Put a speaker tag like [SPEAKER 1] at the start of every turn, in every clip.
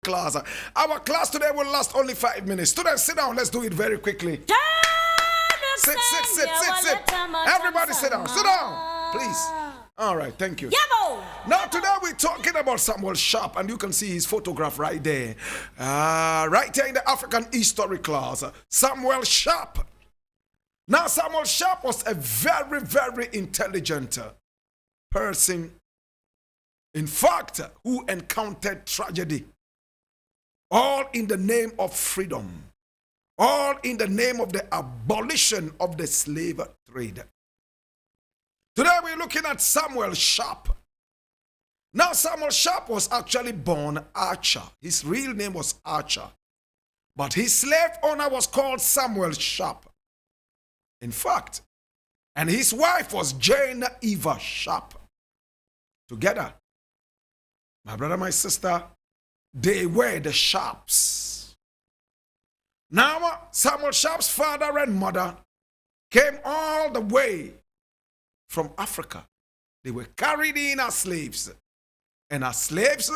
[SPEAKER 1] class. Our class today will last only 5 minutes. Students, sit down. Let's do it very quickly. Sit. Everybody sit down. Sit down, please. All right, thank you. Now today we're talking about Samuel Sharpe, and you can see his photograph right there. Right here in the African history class. Samuel Sharpe. Now Samuel Sharpe was a very, very intelligent person, in fact, who encountered tragedy. All in the name of freedom. All in the name of the abolition of the slave trade. Today we're looking at Samuel Sharpe. Now Samuel Sharpe was actually born Archer. His real name was Archer. But his slave owner was called Samuel Sharpe. In fact, and his wife was Jane Eva Sharpe. Together, my brother, my sister, they were the Sharpes. Now, Samuel Sharpe's father and mother came all the way from Africa. They were carried in as slaves. And as slaves,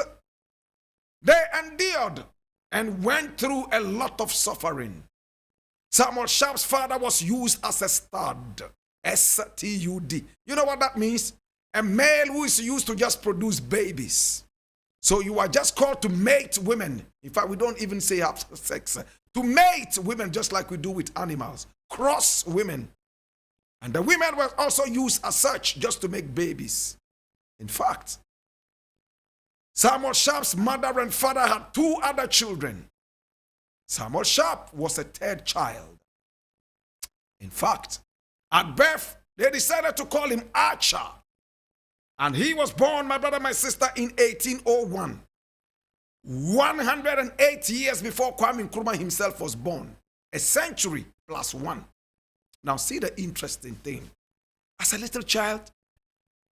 [SPEAKER 1] they endured and went through a lot of suffering. Samuel Sharpe's father was used as a stud. S-T-U-D. You know what that means? A male who is used to just produce babies. So you are just called to mate women. In fact, we don't even say have sex. To mate women just like we do with animals. Cross women. And the women were also used as such just to make babies. In fact, Samuel Sharpe's mother and father had 2 other children. Samuel Sharpe was a 3rd child. In fact, at birth, they decided to call him Archer. And he was born, my brother, my sister, in 1801. 108 years before Kwame Nkrumah himself was born. A century plus 1. Now see the interesting thing. As a little child,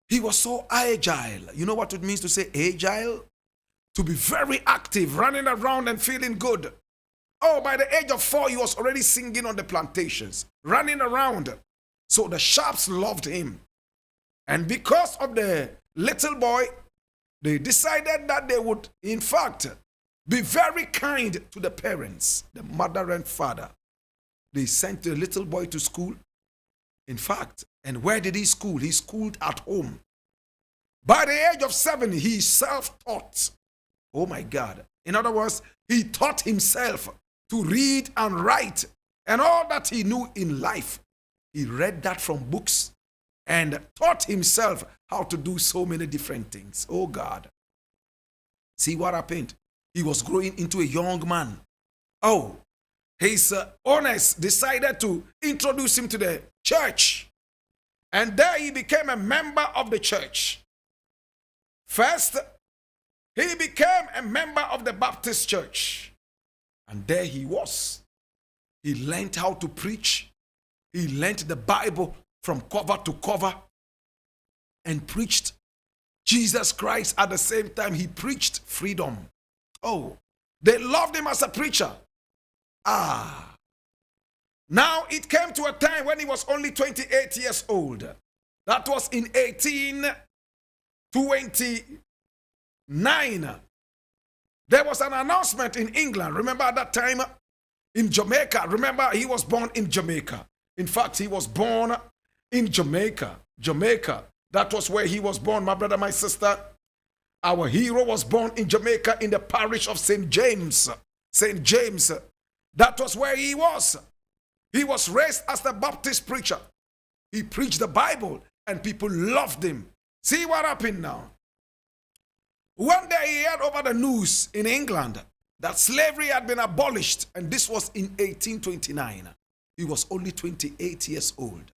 [SPEAKER 1] he was so agile. You know what it means to say agile? To be very active, running around and feeling good. Oh, by the age of 4, he was already singing on the plantations, running around. So the Sharpes loved him. And because of the little boy, they decided that they would, in fact, be very kind to the parents, the mother and father. They sent the little boy to school. In fact, and where did he school? He schooled at home. By the age of 7, he self-taught. Oh my God. In other words, he taught himself to read and write. And all that he knew in life, he read that from books and taught himself how to do so many different things. Oh God. See what happened? He was growing into a young man. Oh, his owners decided to introduce him to the church. And there he became a member of the church. First, he became a member of the Baptist church. And there he was. He learned how to preach. He learned the Bible from cover to cover and preached Jesus Christ. At the same time, he preached freedom. Oh, they loved him as a preacher. Now it came to a time when he was only 28 years old. That was in 1829. There was an announcement in England. Remember at that time in Jamaica. Remember, he was born in Jamaica. In fact, he was born in Jamaica. Jamaica. That was where he was born, my brother, my sister. Our hero was born in Jamaica in the parish of St. James. St. James. That was where he was. He was raised as the Baptist preacher. He preached the Bible and people loved him. See what happened now? One day he heard over the news in England that slavery had been abolished, and this was in 1829. He was only 28 years old.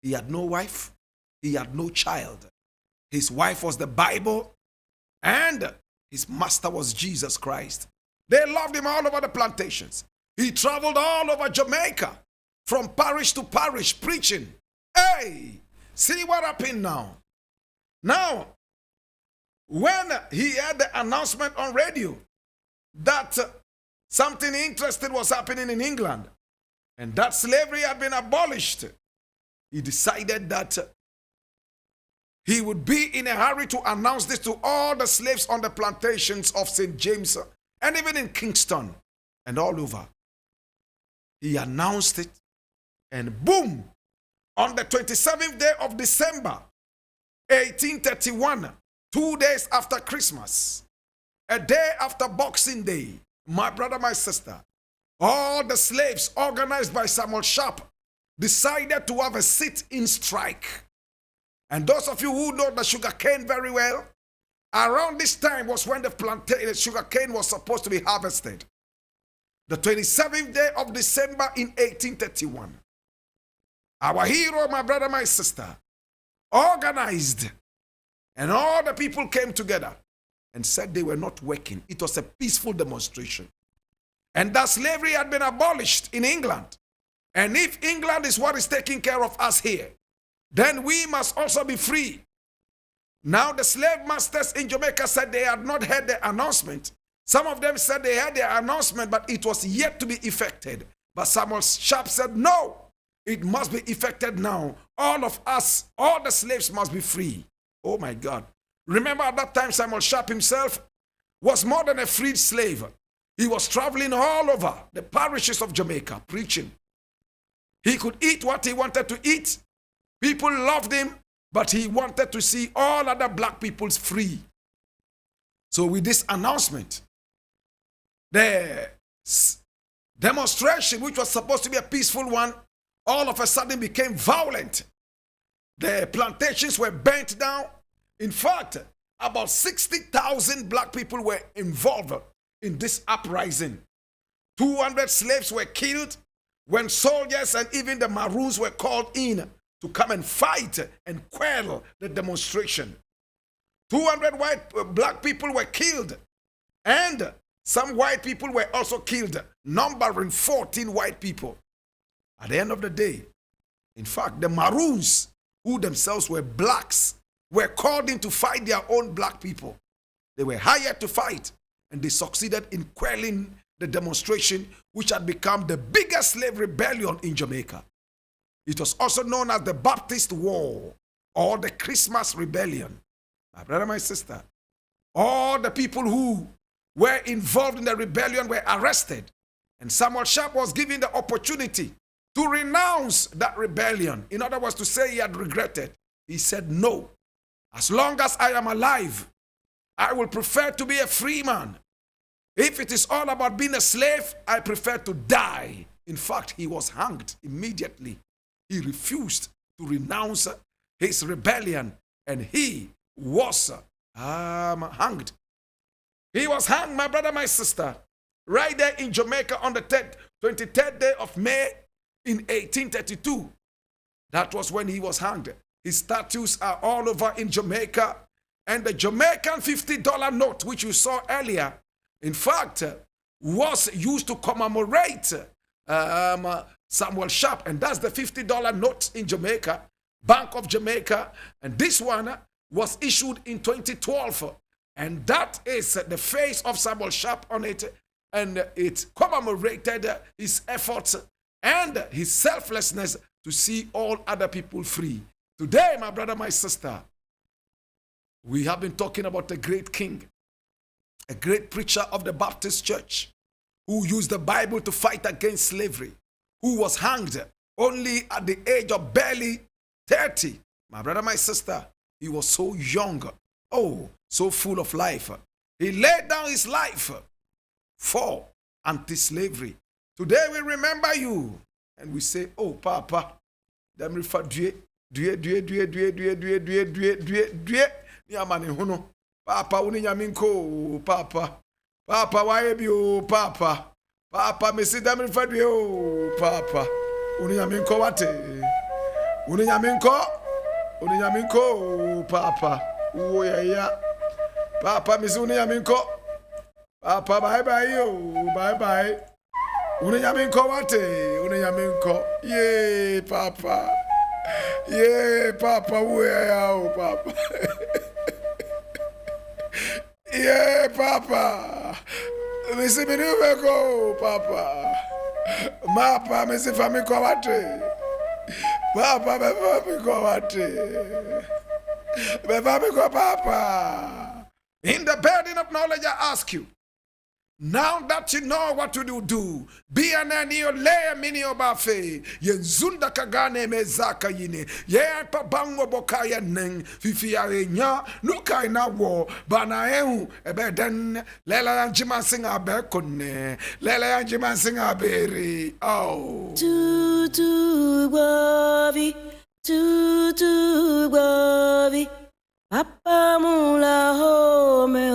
[SPEAKER 1] He had no wife. He had no child. His wife was the Bible, and his master was Jesus Christ. They loved him all over the plantations. He traveled all over Jamaica, from parish to parish, preaching. Hey, see what happened now? Now, when he heard the announcement on radio that something interesting was happening in England, and that slavery had been abolished, he decided that he would be in a hurry to announce this to all the slaves on the plantations of St. James and even in Kingston and all over. He announced it, and boom, on the 27th day of December, 1831, 2 days after Christmas, a day after Boxing Day, my brother, my sister, all the slaves organized by Samuel Sharpe decided to have a sit-in strike. And those of you who know the sugarcane very well, around this time was when the sugarcane was supposed to be harvested. The 27th day of December in 1831. Our hero, my brother, my sister, organized, and all the people came together and said they were not working. It was a peaceful demonstration. And that slavery had been abolished in England. And if England is what is taking care of us here, then we must also be free. Now the slave masters in Jamaica said they had not heard the announcement. Some of them said they had the announcement, but it was yet to be effected. But Samuel Sharpe said, no, it must be effected now. All of us, all the slaves must be free. Oh my God. Remember at that time, Samuel Sharpe himself was more than a freed slave. He was traveling all over the parishes of Jamaica, preaching. He could eat what he wanted to eat. People loved him, but he wanted to see all other black peoples free. So with this announcement, the demonstration, which was supposed to be a peaceful one, all of a sudden became violent. The plantations were burnt down. In fact, about 60,000 black people were involved in this uprising. 200 slaves were killed when soldiers and even the Maroons were called in to come and fight and quell the demonstration. 200 black people were killed, and some white people were also killed, numbering 14 white people. At the end of the day, in fact, the Maroons, who themselves were blacks, were called in to fight their own black people. They were hired to fight, and they succeeded in quelling the demonstration, which had become the biggest slave rebellion in Jamaica. It was also known as the Baptist War or the Christmas Rebellion. My brother, my sister, all the people who were involved in the rebellion were arrested, and Samuel Sharpe was given the opportunity to renounce that rebellion. In other words, to say he had regretted. He said, no, as long as I am alive, I will prefer to be a free man. If it is all about being a slave, I prefer to die. In fact, he was hanged immediately. He refused to renounce his rebellion, and he was hanged. He was hanged, my brother, my sister, right there in Jamaica on the 23rd day of May in 1832. That was when he was hanged. His statues are all over in Jamaica, and the Jamaican $50 note, which you saw earlier, in fact, was used to commemorate Samuel Sharpe, and that's the $50 note in Jamaica, Bank of Jamaica, and this one was issued in 2012, and that is the face of Samuel Sharpe on it, and it commemorated his efforts and his selflessness to see all other people free. Today, my brother, my sister, we have been talking about a great king, a great preacher of the Baptist church, who used the Bible to fight against slavery, who was hanged only at the age of barely 30. My brother, my sister, he was so young, oh, so full of life. He laid down his life for anti-slavery. Today we remember you, and we say, oh, Papa, them refer due. Papa, uniyaminko, Papa. Papa, why be you, Papa? Papa, me see them refer you, Papa. Uniyaminko wate. Uniyaminko, Papa. Oh, yeah. Papa, me see uniyaminko. Papa, bye-bye, you. Bye-bye. Uniyaminko wate. Uniyaminko. Yeah, Papa. Yeah, Papa, where are you, Papa? Yeah, Papa. Me see me never go, Papa. Papa, me see for me go wate. Papa, me for me go wate. Me for me go, Papa. In the burden of knowledge, I ask you, Now that you know what to do, be an anio lea minio bafe, yen zunda kagane mezaka yine, ye pa bango bokaya neng, fifia nya, nukai na wo, bana ehu, ebe den, lela yanjima singa bekone, lela yanjima singa beri, oh.
[SPEAKER 2] Tutu Bovi, Papa Mula Home.